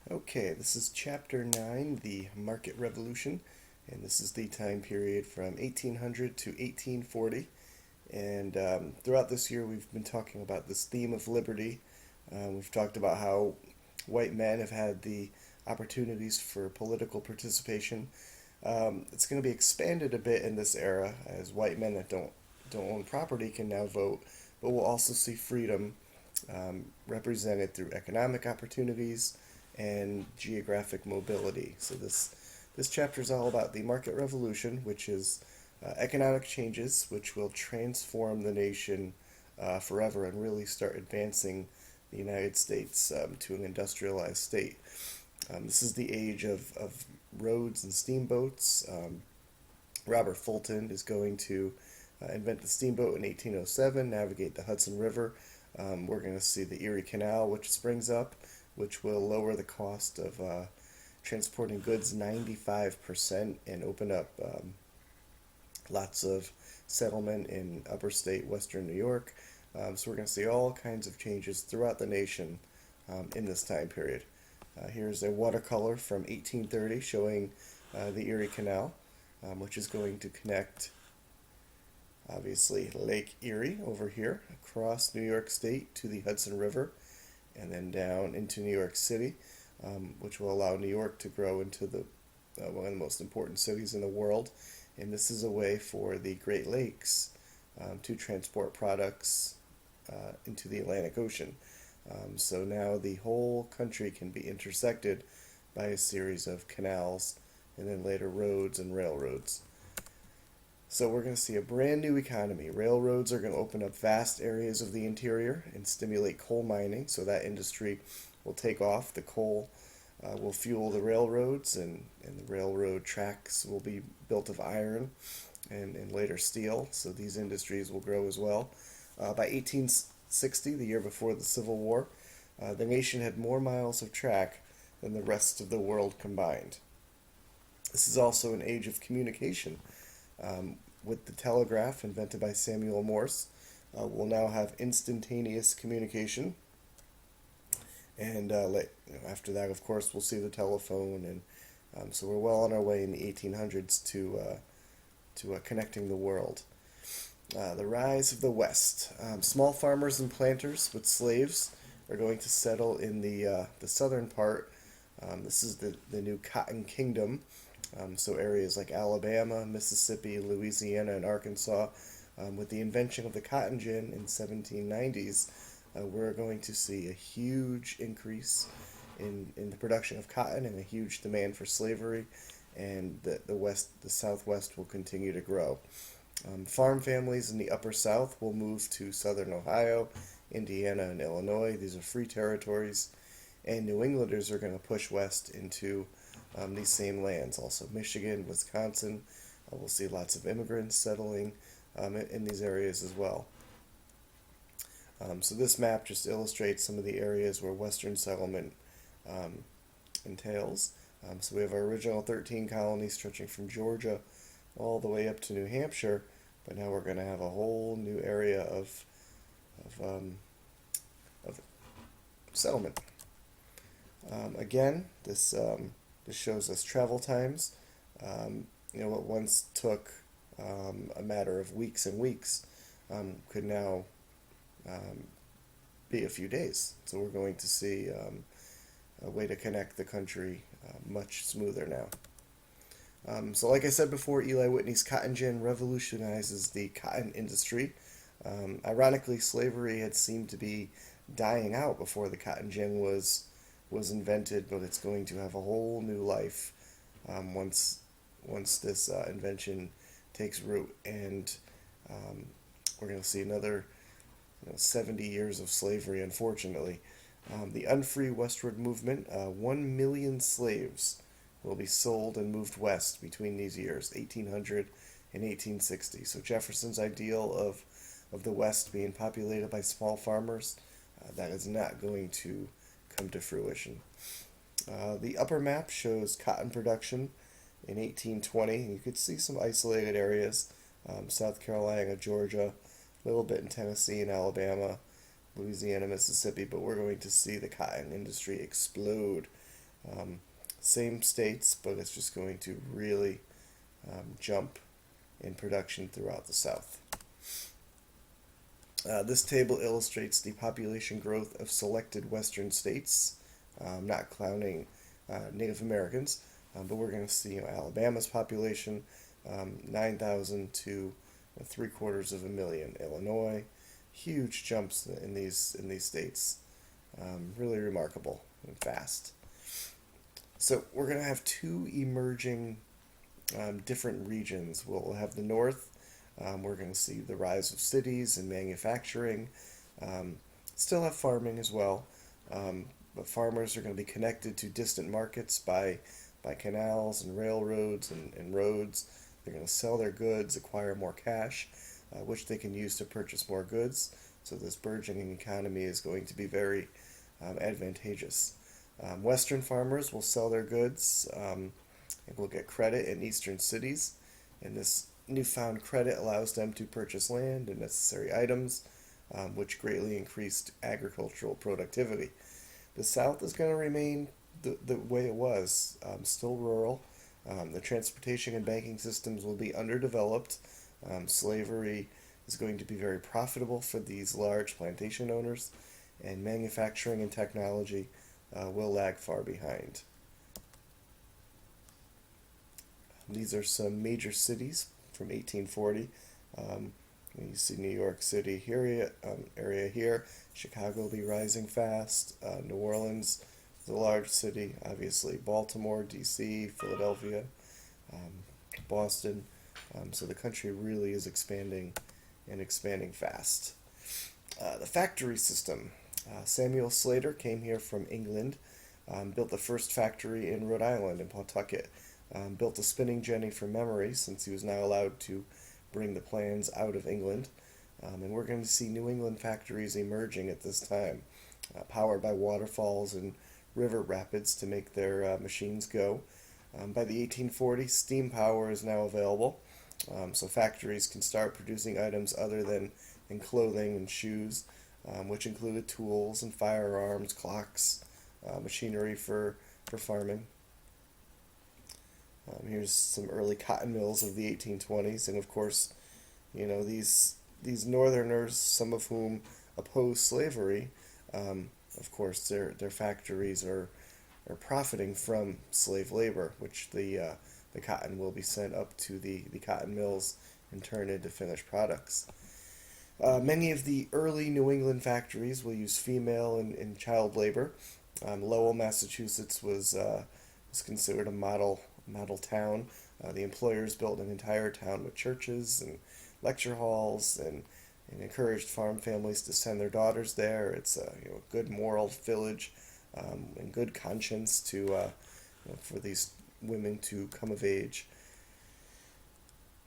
Okay, this is Chapter 9, the Market Revolution, and this is the time period from 1800 to 1840. And throughout this year, we've been talking about this theme of liberty. We've talked about how white men have had the opportunities for political participation. It's going to be expanded a bit in this era, as white men that don't own property can now vote, but we'll also see freedom represented through economic opportunities and geographic mobility. So this chapter is all about the market revolution, which is economic changes which will transform the nation forever and really start advancing the United States to an industrialized state. This is the age of roads and steamboats. Robert Fulton is going to invent the steamboat in 1807, navigate the Hudson River. We're going to see the Erie Canal, which springs up, which will lower the cost of transporting goods 95% and open up lots of settlement in upper state western New York. So we're going to see all kinds of changes throughout the nation in this time period. Here's a watercolor from 1830 showing the Erie Canal, which is going to connect, obviously, Lake Erie over here across New York State to the Hudson River and then down into New York City, which will allow New York to grow into one of the most important cities in the world. And this is a way for the Great Lakes to transport products into the Atlantic Ocean. So now the whole country can be intersected by a series of canals and then later roads and railroads. So we're going to see a brand new economy. Railroads are going to open up vast areas of the interior and stimulate coal mining, so that industry will take off. The coal will fuel the railroads, and the railroad tracks will be built of iron and later steel, so these industries will grow as well. By 1860, the year before the Civil War, the nation had more miles of track than the rest of the world combined. This is also an age of communication. With the telegraph invented by Samuel Morse, we'll now have instantaneous communication. And after that, of course, we'll see the telephone. And so we're well on our way in the 1800s to connecting the world. The rise of the West. Small farmers and planters with slaves are going to settle in the southern part. This is the new Cotton Kingdom. So areas like Alabama, Mississippi, Louisiana, and Arkansas. With the invention of the cotton gin in 1790s, we're going to see a huge increase in the production of cotton and a huge demand for slavery, and the Southwest will continue to grow. Farm families in the Upper South will move to southern Ohio, Indiana, and Illinois. These are free territories, and New Englanders are going to push west into these same lands. Also, Michigan, Wisconsin, we'll see lots of immigrants settling in these areas as well. So this map just illustrates some of the areas where Western settlement entails. So we have our original 13 colonies stretching from Georgia all the way up to New Hampshire, but now we're going to have a whole new area of settlement. Again, this shows us travel times. What once took a matter of weeks and weeks could now be a few days. So we're going to see a way to connect the country much smoother now. So like I said before, Eli Whitney's cotton gin revolutionizes the cotton industry. Ironically, slavery had seemed to be dying out before the cotton gin was invented, but it's going to have a whole new life once this invention takes root, and we're going to see another 70 years of slavery, unfortunately. The unfree westward movement, 1 million slaves will be sold and moved west between these years, 1800 and 1860. So Jefferson's ideal of the West being populated by small farmers, that is not going to come to fruition. The upper map shows cotton production in 1820. You could see some isolated areas, South Carolina, Georgia, a little bit in Tennessee and Alabama, Louisiana, Mississippi, but we're going to see the cotton industry explode Um, Same states, but it's just going to really jump in production throughout the South. This table illustrates the population growth of selected Western states, not counting Native Americans, but we're going to see Alabama's population, 9,000 to 3/4 of a million. Illinois, huge jumps in these states, really remarkable and fast. So we're going to have two emerging different regions. We'll have the north. We're going to see the rise of cities and manufacturing. Um, Still have farming as well, but farmers are going to be connected to distant markets by canals and railroads and roads. They're going to sell their goods, acquire more cash, which they can use to purchase more goods. So this burgeoning economy is going to be very advantageous. Western farmers will sell their goods and will get credit in eastern cities, and this newfound credit allows them to purchase land and necessary items, which greatly increased agricultural productivity. The South is going to remain the way it was, still rural. The transportation and banking systems will be underdeveloped. Slavery is going to be very profitable for these large plantation owners, and manufacturing and technology will lag far behind. These are some major cities from 1840. Um, you see New York City area here. Chicago will be rising fast. New Orleans is a large city, obviously. Baltimore, D.C., Philadelphia, um, Boston. So the country really is expanding and expanding fast. The factory system. Samuel Slater came here from England, built the first factory in Rhode Island in Pawtucket, built a spinning jenny from memory since he was now allowed to bring the plans out of England. And we're going to see New England factories emerging at this time, powered by waterfalls and river rapids to make their machines go. By the 1840s, steam power is now available, so factories can start producing items other than in clothing and shoes, which included tools and firearms, clocks, machinery for farming. Here's some early cotton mills of the 1820s, and of course, these Northerners, some of whom oppose slavery, of course, their factories are profiting from slave labor, which the cotton will be sent up to the cotton mills and turned into finished products. Many of the early New England factories will use female and child labor. Lowell, Massachusetts was considered a model town. The employers built an entire town with churches and lecture halls and encouraged farm families to send their daughters there. It's a good moral village and good conscience for these women to come of age.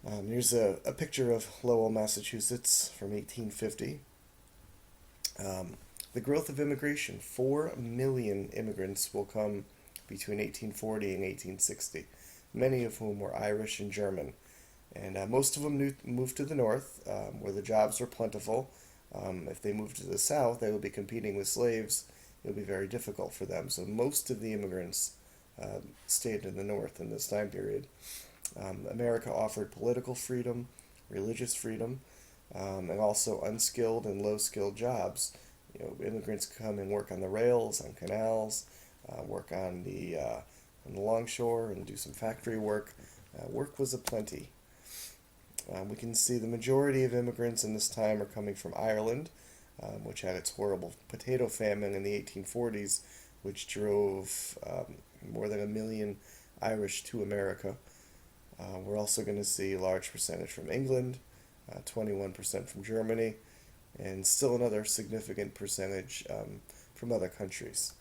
Here's a picture of Lowell, Massachusetts from 1850. The growth of immigration. 4 million immigrants will come between 1840 and 1860, many of whom were Irish and German. And most of them moved to the north, where the jobs are plentiful. If they moved to the south, they would be competing with slaves. It would be very difficult for them. So most of the immigrants stayed in the north in this time period. America offered political freedom, religious freedom, and also unskilled and low-skilled jobs. Immigrants come and work on the rails, on canals, work on the longshore, and do some factory work. Work was aplenty. We can see the majority of immigrants in this time are coming from Ireland, which had its horrible potato famine in the 1840s, which drove more than 1 million Irish to America. We're also going to see a large percentage from England, 21% from Germany, and still another significant percentage from other countries.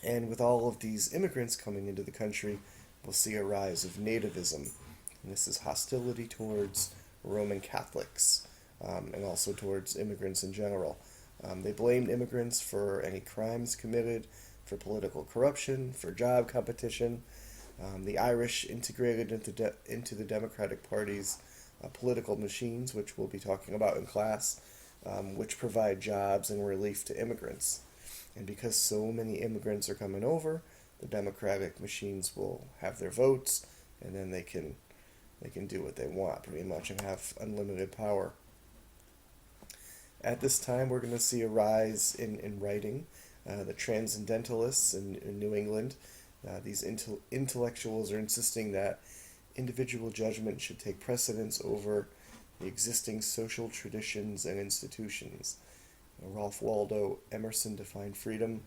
And with all of these immigrants coming into the country, we'll see a rise of nativism. And this is hostility towards Roman Catholics and also towards immigrants in general. They blamed immigrants for any crimes committed, for political corruption, for job competition. The Irish integrated into the Democratic Party's political machines, which we'll be talking about in class, which provide jobs and relief to immigrants. And because so many immigrants are coming over, the democratic machines will have their votes, and then they can do what they want pretty much and have unlimited power. At this time, we're going to see a rise in writing. The transcendentalists in New England, these intellectuals are insisting that individual judgment should take precedence over the existing social traditions and institutions. Ralph Waldo Emerson defined freedom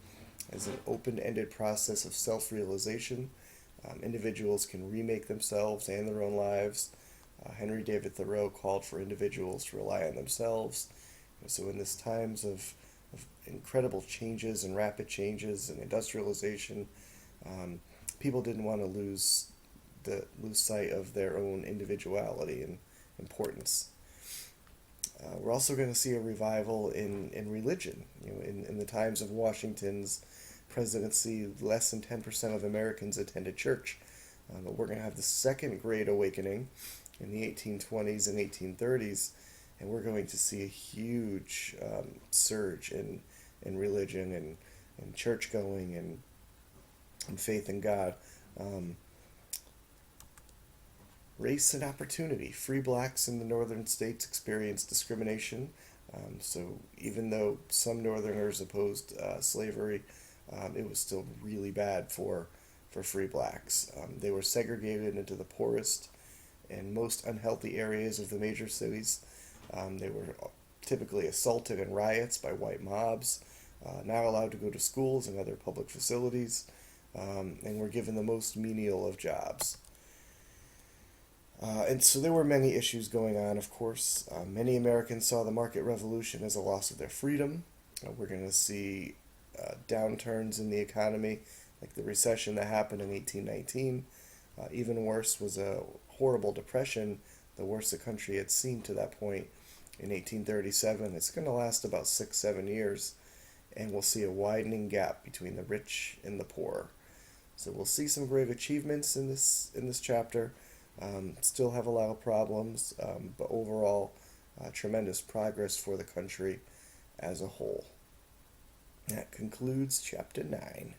as an open ended process of self realization. Individuals can remake themselves and their own lives. Henry David Thoreau called for individuals to rely on themselves. So, in this times of incredible changes and rapid changes and industrialization, people didn't want to lose sight of their own individuality and importance. We're also going to see a revival in religion. In the times of Washington's presidency, less than 10% of Americans attended church. But we're going to have the Second Great Awakening in the 1820s and 1830s, and we're going to see a huge surge in religion and church going and faith in God. Um, Race and opportunity. Free blacks in the northern states experienced discrimination. So even though some northerners opposed slavery, it was still really bad for free blacks. They were segregated into the poorest and most unhealthy areas of the major cities. They were typically assaulted in riots by white mobs, not allowed to go to schools and other public facilities, and were given the most menial of jobs. And so there were many issues going on, of course. Many Americans saw the market revolution as a loss of their freedom. We're going to see downturns in the economy, like the recession that happened in 1819. Even worse was a horrible depression, the worst the country had seen to that point in 1837. It's going to last about 6, 7 years, and we'll see a widening gap between the rich and the poor. So we'll see some grave achievements in this chapter. Still have a lot of problems, but overall, tremendous progress for the country as a whole. That concludes chapter 9.